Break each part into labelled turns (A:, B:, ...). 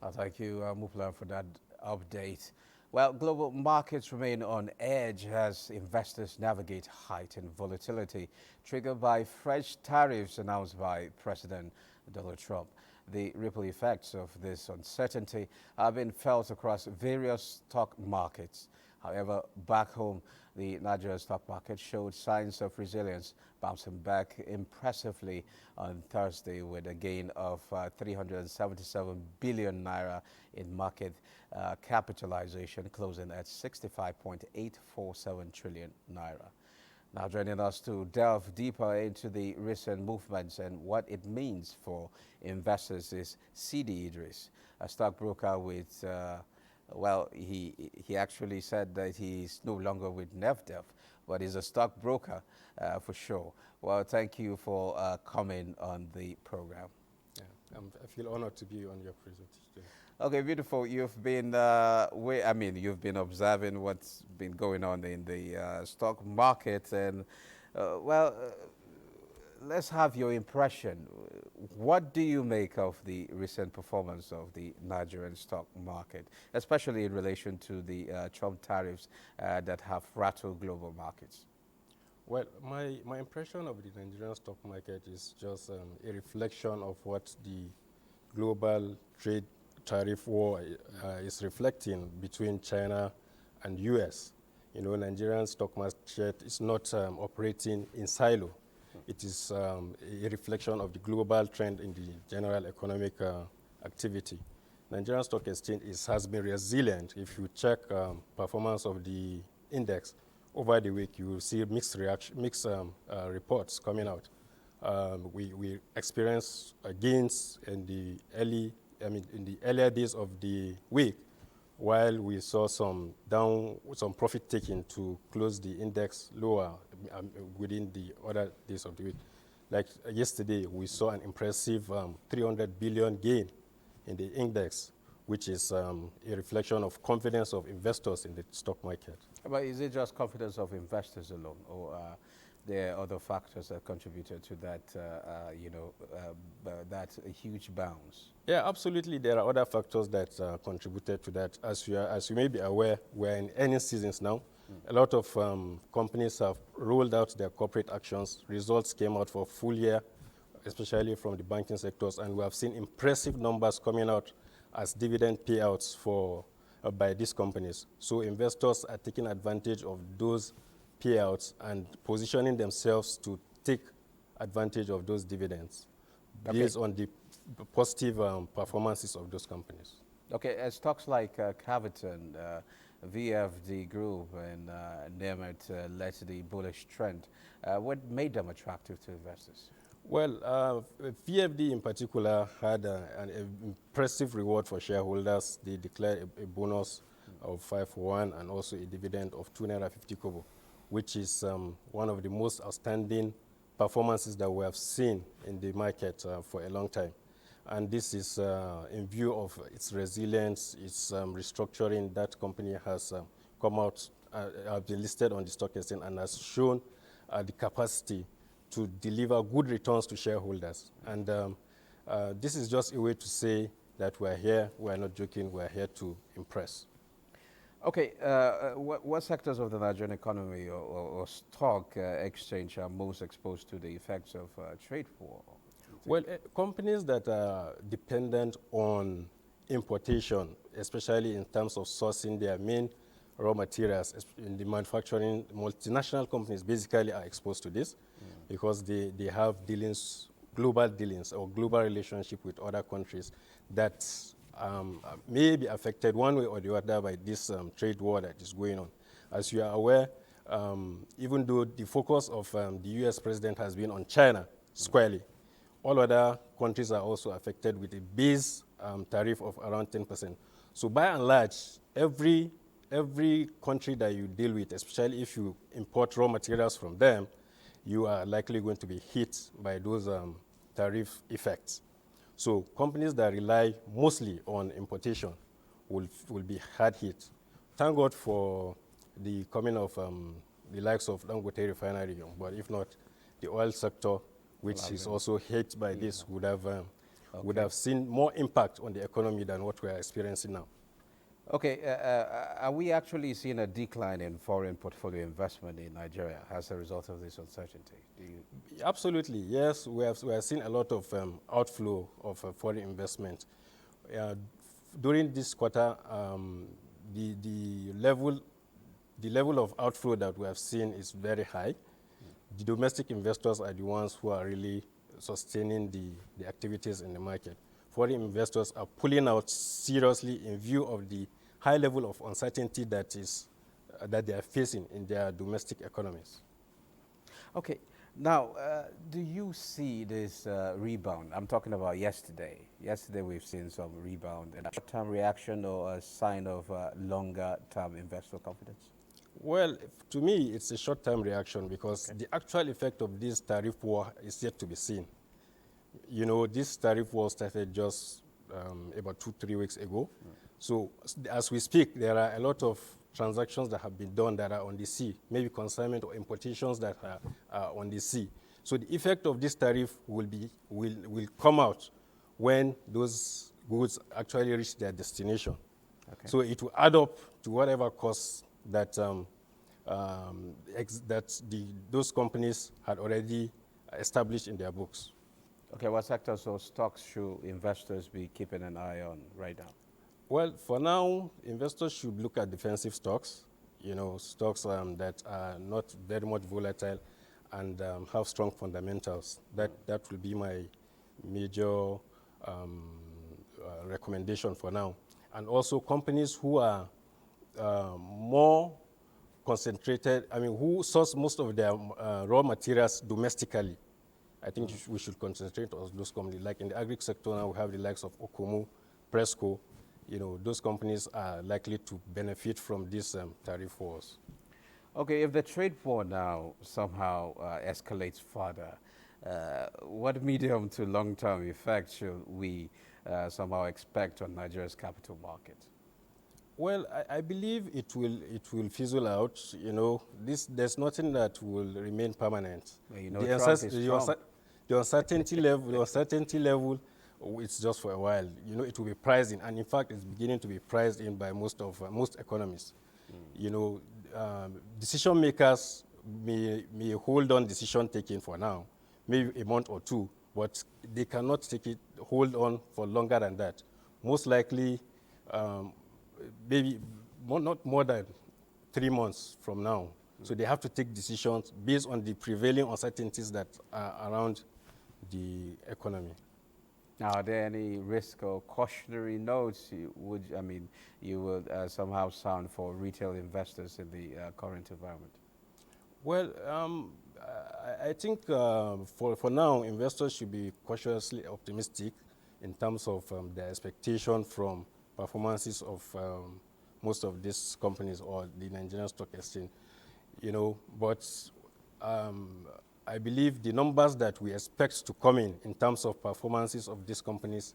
A: Thank you, Mupla, for that update. Well, global markets remain on edge as investors navigate heightened volatility triggered by fresh tariffs announced by President Donald Trump. The ripple effects of this uncertainty have been felt across various stock markets. However, back home, the Nigerian stock market showed signs of resilience, bouncing back impressively on Thursday with a gain of 377 billion naira in market capitalization, closing at 65.847 trillion naira. Now joining us to delve deeper into the recent movements and what it means for investors is SIDI IDRIS, a stockbroker with well, he actually said that he's no longer with NEFDEF, but he's a stockbroker for sure. Well, thank you for coming on the program.
B: Yeah, I feel honored to be on your presentation.
A: Okay, beautiful. You've been, you've been observing what's been going on in the stock market, and let's have your impression. What do you make of the recent performance of the Nigerian stock market, especially in relation to the Trump tariffs that have rattled global markets?
B: Well, my impression of the Nigerian stock market is just a reflection of what the global trade tariff war is reflecting between China and US. You know, Nigerian stock market is not operating in silo. It is a reflection of the global trend in the general economic activity. Nigerian Stock Exchange has been resilient. If you check performance of the index over the week, you will see mixed reports coming out. We experienced gains in the earlier days of the week, while we saw some profit taking to close the index lower within the other days of the week. Like yesterday, we saw an impressive 300 billion gain in the index, which is a reflection of confidence of investors in the stock market.
A: But is it just confidence of investors alone, or there are other factors that contributed to that, that huge bounce?
B: Yeah, absolutely. There are other factors that contributed to that. As you may be aware, we're in earnings seasons now. A lot of companies have rolled out their corporate actions. Results came out for full year, especially from the banking sectors, and we have seen impressive numbers coming out as dividend payouts by these companies. So investors are taking advantage of those payouts and positioning themselves to take advantage of those dividends based on the positive performances of those companies.
A: Okay, stocks like Caviton, VFD Group, and Nemet led to the bullish trend. What made them attractive to investors?
B: Well, VFD in particular had an impressive reward for shareholders. They declared a bonus of 5 for 1 and also a dividend of 2 naira 50 kobo, which is one of the most outstanding performances that we have seen in the market for a long time. And this is in view of its resilience, its restructuring. That company has come out, been listed on the stock exchange, and has shown the capacity to deliver good returns to shareholders. And this is just a way to say that we're here, we're not joking, we're here to impress.
A: Okay, what sectors of the Nigerian economy or stock exchange are most exposed to the effects of trade war?
B: Well, companies that are dependent on importation, especially in terms of sourcing their main raw materials in the manufacturing, multinational companies basically are exposed to this because they have dealings, global dealings or global relationship with other countries that may be affected one way or the other by this trade war that is going on. As you are aware, even though the focus of the US president has been on China squarely, all other countries are also affected with a base tariff of around 10%. So by and large, every country that you deal with, especially if you import raw materials from them, you are likely going to be hit by those tariff effects. So companies that rely mostly on importation will be hard hit. Thank God for the coming of the likes of Dangote refinery, but if not, the oil sector, which is also hit by this, would have would
A: Okay.
B: have seen more impact on the economy than what we are experiencing now.
A: Okay, are we actually seeing a decline in foreign portfolio investment in Nigeria as a result of this uncertainty? Do you?
B: Absolutely, yes. We have seen a lot of outflow of foreign investment. Uh, During this quarter, the level of outflow that we have seen is very high. The domestic investors are the ones who are really sustaining the activities in the market. Foreign investors are pulling out seriously in view of the high level of uncertainty that they are facing in their domestic economies.
A: Okay, now, do you see this rebound? I'm talking about yesterday. Yesterday we've seen some rebound. A short-term reaction or a sign of longer-term investor confidence?
B: Well, to me, it's a short-term reaction because the actual effect of this tariff war is yet to be seen. You know, this tariff war started just about 2-3 weeks ago. So as we speak, there are a lot of transactions that have been done that are on the sea, maybe consignment or importations that are on the sea. So the effect of this tariff will come out when those goods actually reach their destination.
A: Okay.
B: So it will add up to whatever costs that those companies had already established in their books.
A: Okay, what sectors or stocks should investors be keeping an eye on right now?
B: Well, for now, investors should look at defensive stocks, you know, stocks that are not very much volatile and have strong fundamentals. That will be my major recommendation for now. And also companies who are more concentrated, who source most of their raw materials domestically. I think we should concentrate on those companies. Like in the agri sector now, we have the likes of Okumu, Presco. You know, those companies are likely to benefit from these tariff wars.
A: Okay, if the trade war now somehow escalates further, what medium to long-term effect should we somehow expect on Nigeria's capital market?
B: Well, I believe it will fizzle out. You know, there's nothing that will remain permanent.
A: Well, you know, Trump is Trump.
B: The uncertainty level, it's just for a while. You know, it will be priced in, and in fact, it's beginning to be priced in by most economists. You know, decision makers may hold on decision taking for now, maybe a month or two, but they cannot hold on for longer than that. Most likely, maybe not more than 3 months from now. So they have to take decisions based on the prevailing uncertainties that are around the economy.
A: Now, are there any risk or cautionary notes you would somehow sound for retail investors in the current environment?
B: Well, I think for now, investors should be cautiously optimistic in terms of their expectation from performances of most of these companies or the Nigerian Stock Exchange. You know, but I believe the numbers that we expect to come in terms of performances of these companies,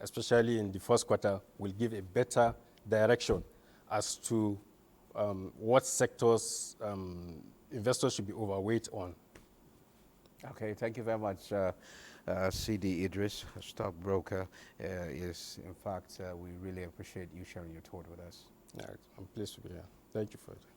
B: especially in the first quarter, will give a better direction as to what sectors investors should be overweight on.
A: Okay, thank you very much. SIDI IDRIS, a stockbroker, in fact, we really appreciate you sharing your thought with us.
B: Yeah, I'm pleased to be here. Thank you for it.